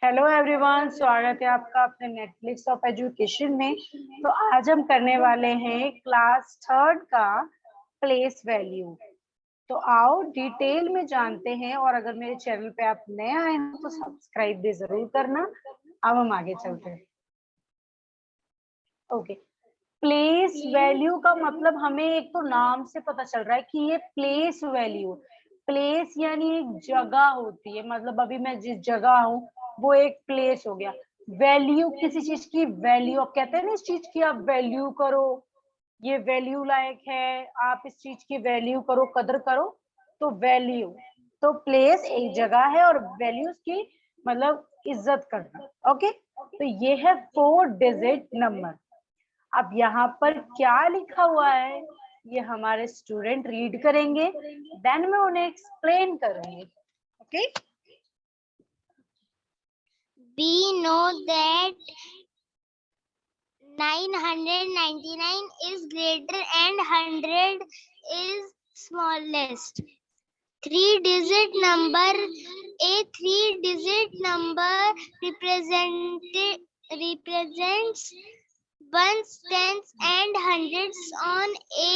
Hello everyone, स्वागत है आपका अपने नेटफ्लिक्स ऑफ एजुकेशन में। तो आज हम करने वाले हैं क्लास थर्ड का प्लेस वैल्यू। तो आओ डिटेल में जानते हैं, और अगर मेरे चैनल पे आप नए आए हैं तो सब्सक्राइब भी जरूर करना। अब हम आगे चलते हैं। ओके, प्लेस वैल्यू का मतलब हमें एक तो नाम से पता चल रहा है कि ये प्लेस वैल्यू, प्लेस यानी एक जगह होती है। मतलब अभी मैं जिस जगह हूँ वो एक प्लेस हो गया। वैल्यू किसी चीज की वैल्यू, आप कहते हैं ना इस चीज की आप वैल्यू करो, ये वैल्यू लायक है, आप इस चीज की वैल्यू करो, कदर करो। तो वैल्यू, तो प्लेस एक जगह है और वैल्यूज की मतलब इज्जत करना। ओके, तो ये है 4 डिजिट नंबर। अब यहाँ पर क्या लिखा हुआ है ये हमारे स्टूडेंट रीड करेंगे, देन मैं उन्हें एक्सप्लेन करूंगी। Okay, We know that 999 is greater and 100 is smallest. A three-digit number represents ones, tens, and hundreds on a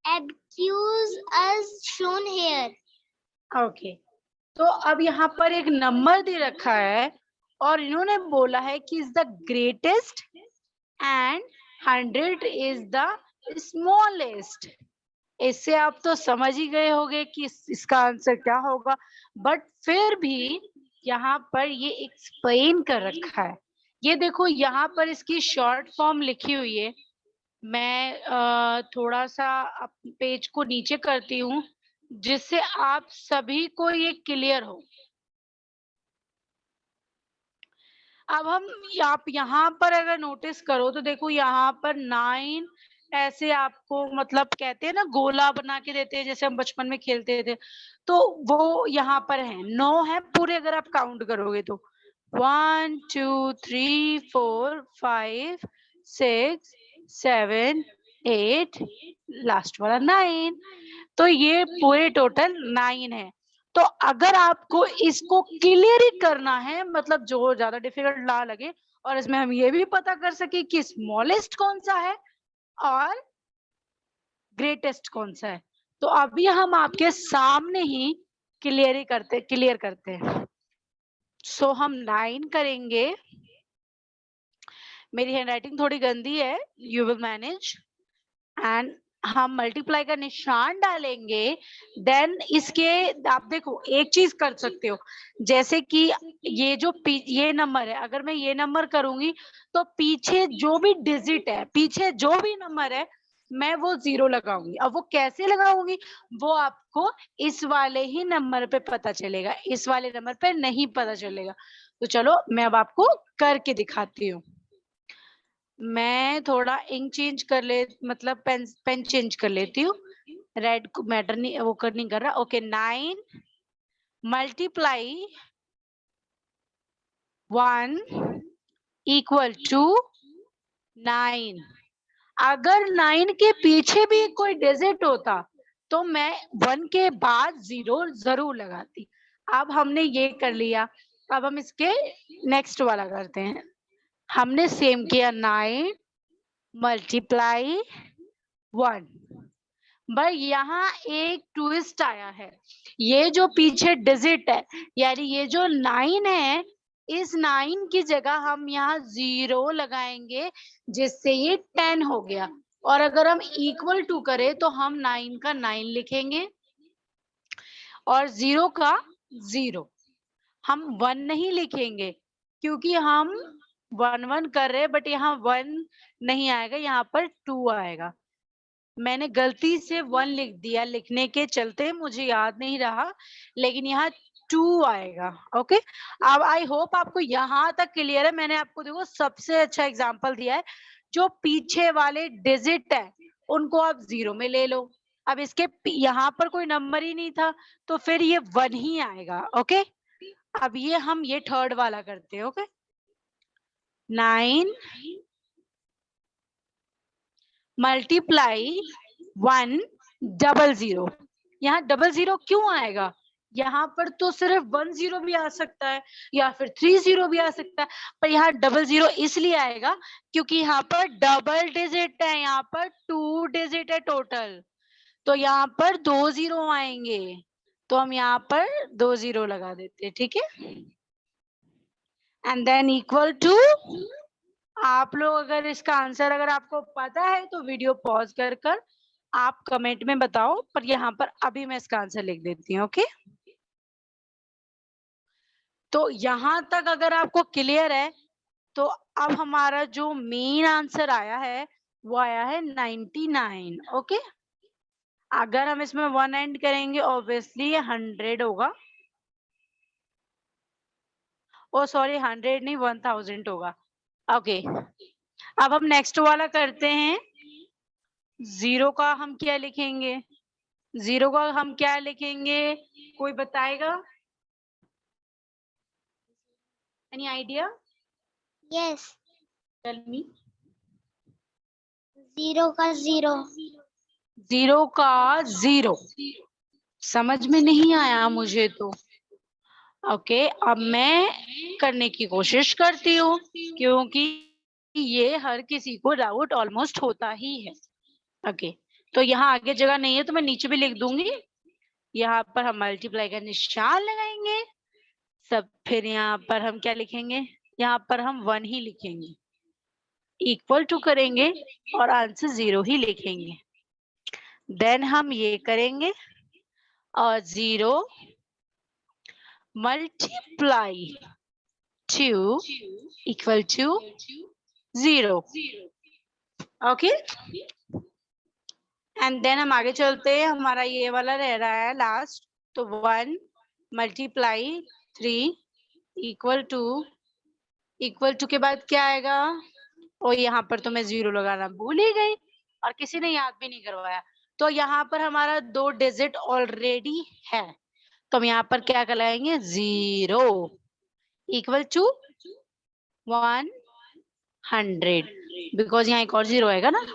abacus as shown here. Okay. तो अब यहाँ पर एक नंबर दे रखा है और इन्होंने बोला है कि is the greatest and 100 is the smallest. इससे आप तो समझ ही गए होंगे कि इसका आंसर क्या होगा, बट फिर भी यहाँ पर ये एक्सप्लेन कर रखा है। ये देखो यहाँ पर इसकी शॉर्ट फॉर्म लिखी हुई है। मैं थोड़ा सा पेज को नीचे करती हूँ जिससे आप सभी को ये क्लियर हो। अब आप यहाँ पर अगर नोटिस करो तो देखो यहाँ पर 9 ऐसे आपको मतलब कहते हैं ना गोला बना के देते हैं, जैसे हम बचपन में खेलते थे, तो वो यहाँ पर है 9 है पूरे अगर आप काउंट करोगे तो 1 2 3 4 5 6 7 8 लास्ट वाला 9। तो ये पूरे टोटल 9 है। तो अगर आपको इसको क्लियर ही करना है, मतलब जो ज्यादा डिफिकल्ट ना लगे, और इसमें हम ये भी पता कर सके कि स्मॉलेस्ट कौन सा है और ग्रेटेस्ट कौन सा है, तो अभी हम आपके सामने ही क्लियर करते हैं। सो हम 9 करेंगे। मेरी हैंडराइटिंग थोड़ी गंदी है, यू विल मैनेज। एंड हम मल्टीप्लाई का निशान डालेंगे, देन इसके आप देखो एक चीज कर सकते हो, जैसे कि ये जो ये नंबर है, अगर मैं ये नंबर करूंगी तो पीछे जो भी डिजिट है, पीछे जो भी नंबर है, मैं वो 0 लगाऊंगी। अब वो कैसे लगाऊंगी वो आपको इस वाले ही नंबर पे पता चलेगा, इस वाले नंबर पे नहीं पता चलेगा। तो चलो मैं अब आपको करके दिखाती हूँ। मैं थोड़ा इंक चेंज कर ले, मतलब पेन चेंज कर लेती हूँ। रेड को मैटर नहीं, वो कर नहीं कर रहा। Okay, 9 multiply 1 equal to 9। अगर 9 के पीछे भी कोई डिजिट होता तो मैं 1 के बाद 0 जरूर लगाती। अब हमने ये कर लिया, अब हम इसके नेक्स्ट वाला करते हैं। हमने सेम किया 9 मल्टीप्लाई 1, बट यहाँ एक ट्विस्ट आया है। ये जो पीछे डिजिट है, यानी ये जो 9 है, इस 9 की जगह हम यहाँ 0 लगाएंगे, जिससे ये 10 हो गया। और अगर हम इक्वल टू करें तो हम 9 का 9 लिखेंगे और 0 का 0। हम 1 नहीं लिखेंगे क्योंकि हम 1 कर रहे हैं, बट यहाँ 1 नहीं आएगा, यहाँ पर 2 आएगा। मैंने गलती से 1 लिख दिया, लिखने के चलते मुझे याद नहीं रहा, लेकिन यहाँ 2 आएगा। ओके, अब आई होप आपको यहाँ तक क्लियर है। मैंने आपको देखो सबसे अच्छा एग्जांपल दिया है। जो पीछे वाले डिजिट है उनको आप 0 में ले लो। अब इसके यहाँ पर कोई नंबर ही नहीं था तो फिर ये 1 ही आएगा। ओके, अब ये थर्ड वाला करते हैं। Okay, 9 multiply 100। यहाँ 00 क्यों आएगा? यहाँ पर तो सिर्फ 1 0 भी आ सकता है या फिर 3 0 भी आ सकता है, पर यहाँ 00 इसलिए आएगा क्योंकि यहाँ पर डबल डिजिट है, यहाँ पर 2 डिजिट है टोटल, तो यहाँ पर 2 0 आएंगे, तो हम यहाँ पर 2 0 लगा देते हैं, ठीक है। एंड देन इक्वल टू, आप लोग अगर इसका आंसर अगर आपको पता है तो वीडियो पॉज कर आप कमेंट में बताओ, पर यहाँ पर अभी मैं इसका आंसर लिख देती हूँ, ओके। तो यहाँ तक अगर आपको क्लियर है तो अब हमारा जो मेन आंसर आया है वो आया है 99, ओके। अगर हम इसमें 1 एंड करेंगे ऑब्वियसली ये 100 होगा, ओ सॉरी 100 नहीं 1000 होगा, ओके। अब हम नेक्स्ट वाला करते हैं। 0 का हम क्या लिखेंगे, 0 का हम क्या लिखेंगे, कोई बताएगा? Any idea? Yes. Tell me. 0 का 0. 0 का 0 समझ में नहीं आया मुझे तो, ओके। अब मैं करने की कोशिश करती हूँ क्योंकि ये हर किसी को डाउट ऑलमोस्ट होता ही है, ओके। तो यहाँ आगे जगह नहीं है तो मैं नीचे भी लिख दूंगी, यहाँ पर हम मल्टीप्लाई का निशान लगाएंगे सब, फिर यहाँ पर हम क्या लिखेंगे, यहाँ पर हम 1 ही लिखेंगे, इक्वल टू करेंगे और आंसर 0 ही लिखेंगे। देन हम ये करेंगे और 0 multiply 2 equal to 0, okay. And then हम आगे चलते हैं, हमारा ये वाला रह रहा है लास्ट, तो 1 मल्टीप्लाई 3 इक्वल टू के बाद क्या आएगा, और यहाँ पर तो मैं 0 लगाना भूल ही गई और किसी ने याद भी नहीं करवाया, तो यहाँ पर हमारा 2 डिजिट ऑलरेडी है, तो हम यहाँ पर क्या लगाएंगे 0 इक्वल टू 100, बिकॉज यहाँ एक और 0 आएगा ना,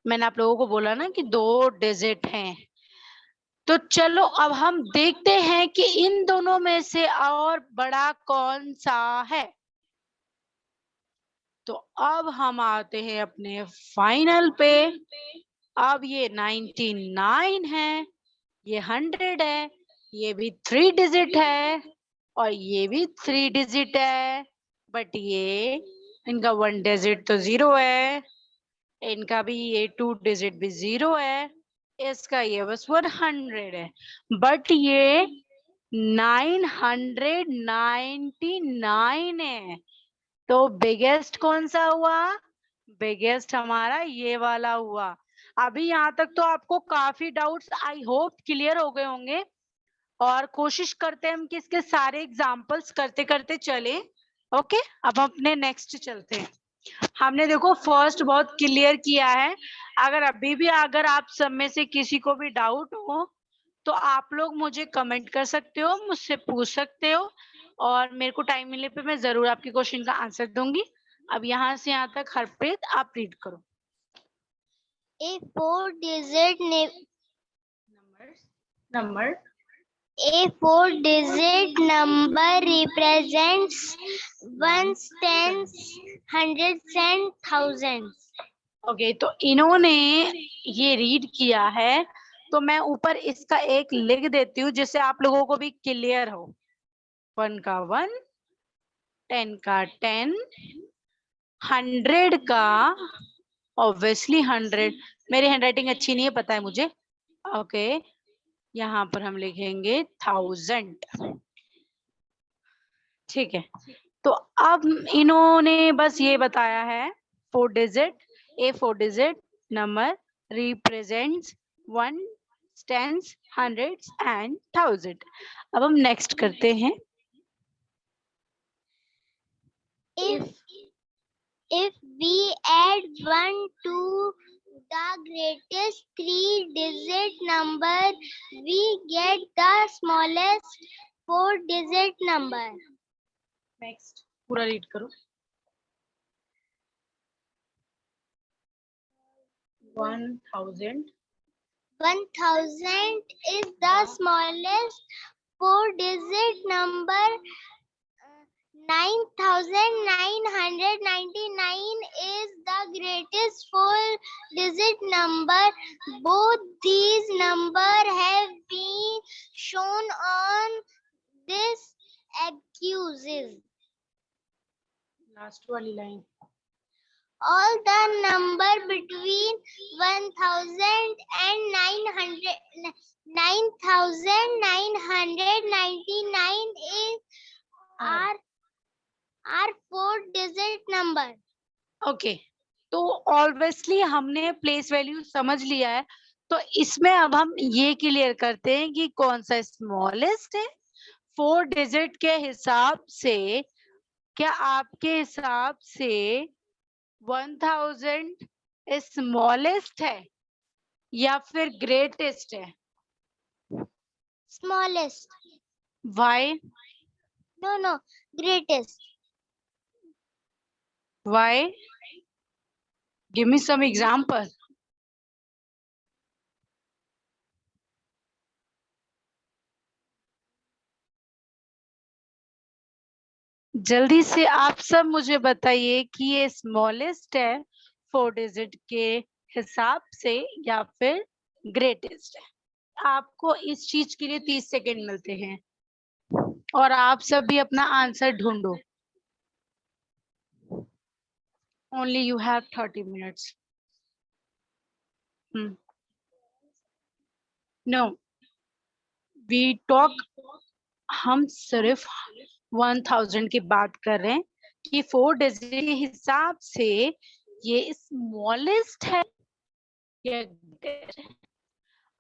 मैंने आप लोगों को बोला ना कि 2 डिजिट हैं। तो चलो अब हम देखते हैं कि इन दोनों में से और बड़ा कौन सा है। तो अब हम आते हैं अपने फाइनल पे। अब ये 99 है, ये 100 है, ये भी 3 डिजिट है और ये भी 3 डिजिट है, बट ये इनका 1 डिजिट तो 0 है, इनका भी ये 2 डिजिट भी 0 है, इसका ये बस 100 है, बट ये 999 है। तो बिगेस्ट कौन सा हुआ, बिगेस्ट हमारा ये वाला हुआ। अभी यहाँ तक तो आपको काफी डाउट्स आई होप क्लियर हो गए होंगे, और कोशिश करते हैं हम कि इसके सारे एग्जांपल्स करते करते चले, ओके। अब हम अपने नेक्स्ट चलते हैं। हमने देखो फर्स्ट बहुत क्लियर किया है, अगर अभी भी अगर आप सब में से किसी को भी डाउट हो तो आप लोग मुझे कमेंट कर सकते हो, मुझसे पूछ सकते हो, और मेरे को टाइम मिलने पे मैं जरूर आपके क्वेश्चन का आंसर दूंगी। अब यहाँ से यहाँ तक हरप्रीत आप रीड करो। A 4-digit number A 4-digit number represents ones, tens, hundreds and thousands. Okay, तो इन्होंने ये रीड किया है, तो मैं ऊपर इसका एक लिख देती हूँ जिससे आप लोगों को भी क्लियर हो। 1 का 1, 10 का 10, 100 का ऑब्वियसली 100, मेरी हैंडराइटिंग अच्छी नहीं है पता है मुझे, ओके। यहाँ पर हम लिखेंगे 1000, ठीक है। तो अब इन्होंने बस ये बताया है 4 digit, A 4 digit number represents 1, tens, hundreds and thousand। अब हम नेक्स्ट करते हैं। If we add 1 to the greatest 3-digit number, we get the smallest 4-digit number. Next पूरा रीड करो। 1000 1000 is the smallest 4-digit number. 9999 is the greatest 4-digit number. Both these numbers have been shown on this accuses. Last वाली line. All the number between 1000 and 9999 is are 4-digit number. Okay, तो obviously हमने place value समझ लिया है, तो इसमें अब हम ये क्लियर करते हैं कि कौन सा स्मॉलेस्ट है 4 डिजिट के हिसाब से। क्या आपके हिसाब से 1000 स्मॉलेस्ट है या फिर ग्रेटेस्ट है? Smallest. Why? No, greatest. Why? Give me some example. जल्दी से आप सब मुझे बताइए कि ये स्मॉलेस्ट है 4 डिजिट के हिसाब से या फिर ग्रेटेस्ट है। आपको इस चीज के लिए 30 सेकेंड मिलते हैं और आप सब भी अपना आंसर ढूंढो। Only you have 30 minutes. No, we talk, हम सिर्फ 1000 की बात कर रहे हैं कि 4 डिजिट के हिसाब से ये स्मॉलेस्ट है या ग्रेटेस्ट है।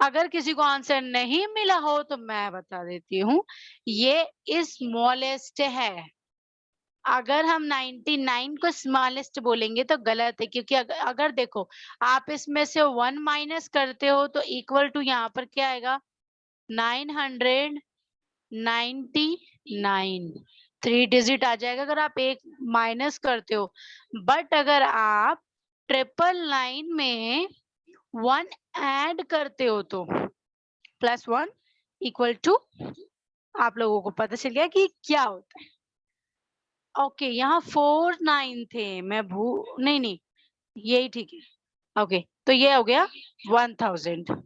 अगर किसी को आंसर नहीं मिला हो तो मैं बता देती हूँ, ये स्मॉलेस्ट है। अगर हम 99 को स्मॉलेस्ट बोलेंगे तो गलत है, क्योंकि अगर देखो आप इसमें से 1 माइनस करते हो तो इक्वल टू यहाँ पर क्या आएगा 999, 3 डिजिट आ जाएगा अगर आप एक माइनस करते हो। बट अगर आप 999 में 1 ऐड करते हो तो +1 इक्वल टू, आप लोगों को पता चल गया कि क्या होता है। ओके, यहाँ 4 9 थे, मैं नहीं यही ठीक है। ओके, तो ये हो गया 1000।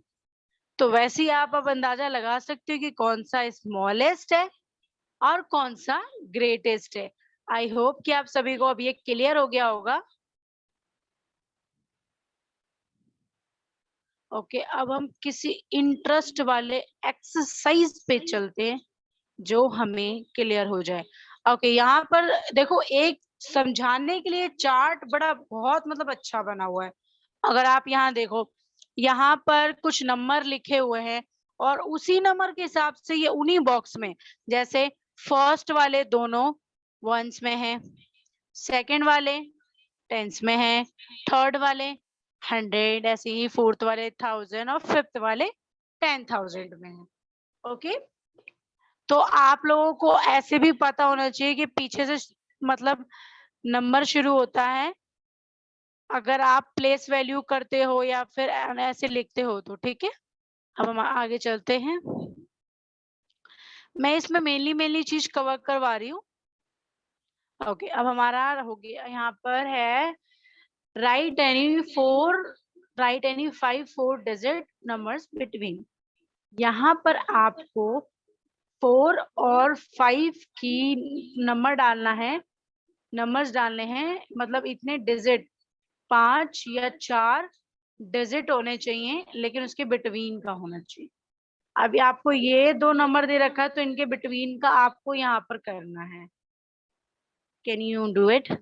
तो वैसे ही आप अब अंदाजा लगा सकते हो कि कौन सा स्मॉलेस्ट है और कौन सा ग्रेटेस्ट है। आई होप कि आप सभी को अब ये क्लियर हो गया होगा। ओके, अब हम किसी इंटरेस्ट वाले एक्सरसाइज पे चलते हैं जो हमें क्लियर हो जाए। ओके, यहाँ पर देखो एक समझाने के लिए चार्ट बड़ा बहुत मतलब अच्छा बना हुआ है। अगर आप यहाँ देखो, यहाँ पर कुछ नंबर लिखे हुए हैं और उसी नंबर के हिसाब से ये उन्हीं बॉक्स में, जैसे फर्स्ट वाले दोनों वंस में है, सेकंड वाले टेंस में है, थर्ड वाले 100, ऐसे ही फोर्थ वाले 1000 और फिफ्थ वाले 10,000 में है। ओके, तो आप लोगों को ऐसे भी पता होना चाहिए कि पीछे से मतलब नंबर शुरू होता है अगर आप प्लेस वैल्यू करते हो या फिर ऐसे लिखते हो तो। ठीक है, अब हम आगे चलते हैं। मैं इसमें मेनली चीज कवर करवा रही हूँ। ओके, अब हमारा हो गया, यहाँ पर है right any 5 4 digit numbers between. यहाँ पर आपको 4 और 5 की नंबर्स डालने हैं, मतलब इतने डिजिट 5 या 4 डिजिट होने चाहिए, लेकिन उसके बिटवीन का होना चाहिए। अभी आपको ये 2 नंबर दे रखा है तो इनके बिटवीन का आपको यहाँ पर करना है। Can you do it?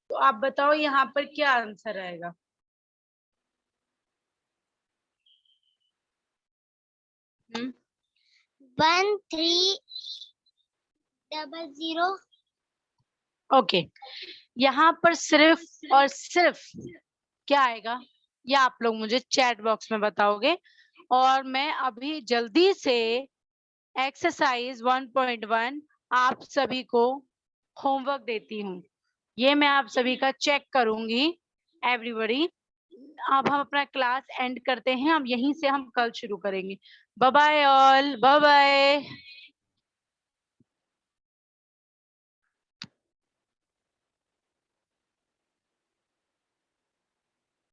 तो आप बताओ यहाँ पर क्या आंसर आएगा? हम्म, 1300। ओके, यहाँ पर सिर्फ और सिर्फ क्या आएगा ये आप लोग मुझे चैट बॉक्स में बताओगे, और मैं अभी जल्दी से एक्सरसाइज 1.1 आप सभी को होमवर्क देती हूँ। ये मैं आप सभी का चेक करूंगी एवरीबॉडी, अब हम अपना क्लास एंड करते हैं, अब यहीं से हम कल शुरू करेंगे। Bye bye all, bye bye.